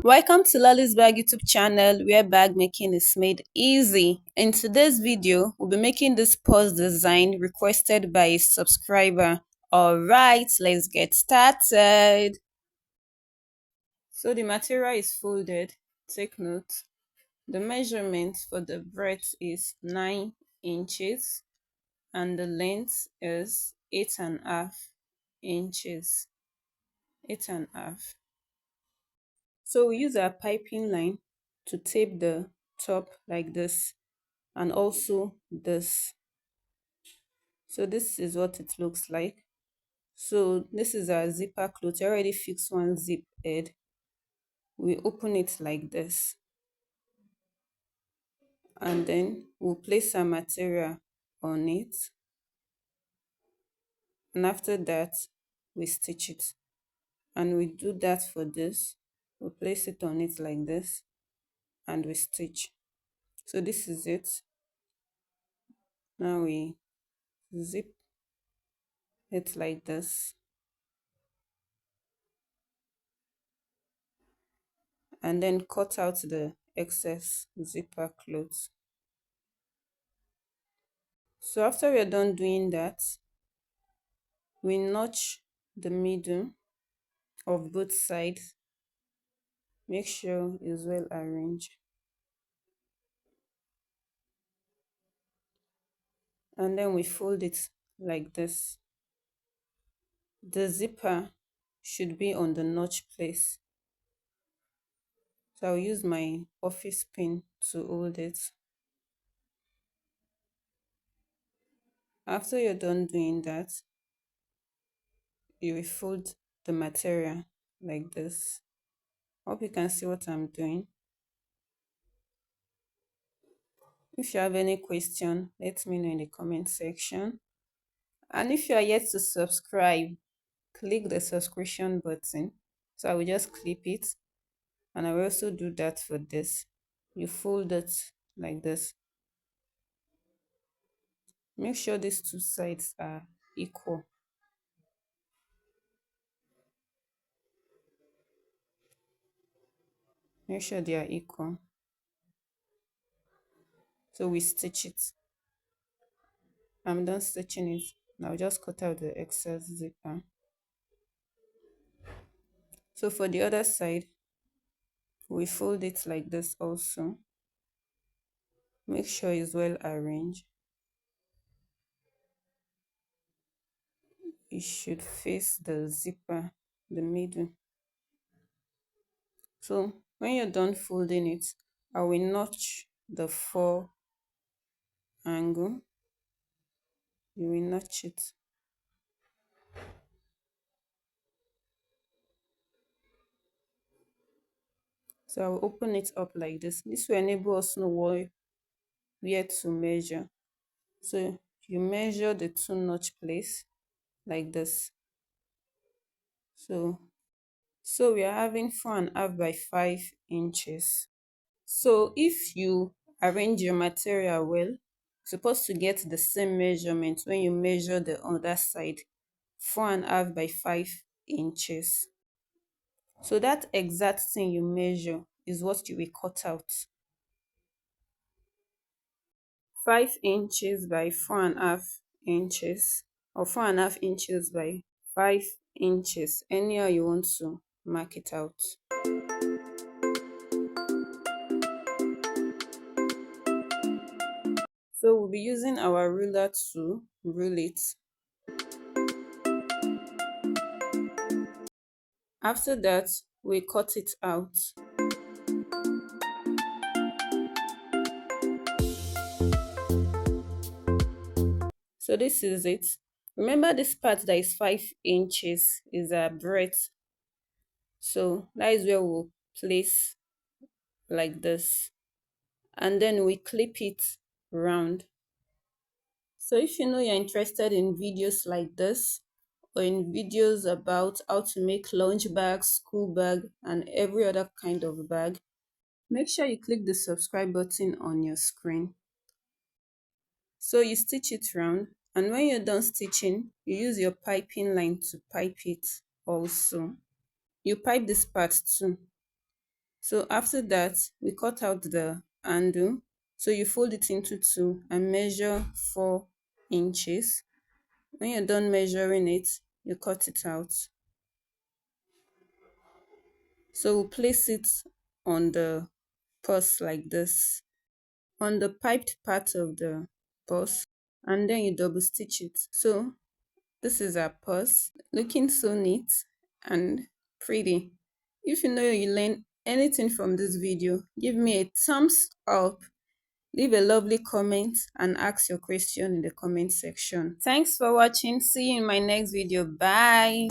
Welcome to Lolly's Bag YouTube channel where bag making is made easy. In today's video, we'll be making this purse design requested by a subscriber. Alright, let's get started. So the material is folded. Take note. The measurement for the breadth is 9 inches and the length is 8.5 inches. 8.5. So we use our piping line to tape the top like this and also this. So this is what it looks like. So this is our zipper cloth. I already fixed one zip head. We open it like this and then we'll place our material on it, and after that we stitch it. And we do that for this. We place it on it like this and we stitch. So this is it. Now we zip it like this and then cut out the excess zipper clothes. So after we're done doing that, we notch the middle of both sides. Make sure it's well arranged. And then we fold it like this. The zipper should be on the notch place. So I'll use my office pin to hold it. After you're done doing that, you will fold the material like this. Hope you can see what I'm doing. If you have any question, let me know in the comment section. And if you are yet to subscribe, click the subscription button. So I will just clip it, and I will also do that for this. You fold it like this. Make sure these two sides are equal. Make sure they are equal. So we stitch it. I'm done stitching it. Now just cut out the excess zipper. So for the other side, we fold it like this also. Make sure it's well arranged. It should face the zipper, the middle. So when you're done folding it, I will notch the fore angle. You will notch it. So I will open it up like this. This will enable us to know where to measure. So you measure the two notch place like this. So we are having 4.5 by 5 inches. So if you arrange your material well, you're supposed to get the same measurement when you measure the other side, 4.5 by 5 inches. So that exact thing you measure is what you will cut out. 5 inches by 4.5 inches, or 4.5 inches by 5 inches, anyhow you want to mark it out. So we'll be using our ruler to rule it. After that, we cut it out. So this is it. Remember this part that is 5 inches is our breadth. So that is where we'll place like this. And then we clip it round. So if you know you're interested in videos like this, or in videos about how to make lunch bags, school bag, and every other kind of bag, make sure you click the subscribe button on your screen. So you stitch it round, and when you're done stitching, you use your piping line to pipe it also. You pipe this part too. So after that, we cut out the handle. So you fold it into two and measure 4 inches. When you're done measuring it, you cut it out. So we'll place it on the purse like this, on the piped part of the purse, and then you double stitch it. So this is our purse, looking so neat and pretty. If you know you learned anything from this video, give me a thumbs up, leave a lovely comment, and ask your question in the comment section. Thanks for watching. See you in my next video. Bye.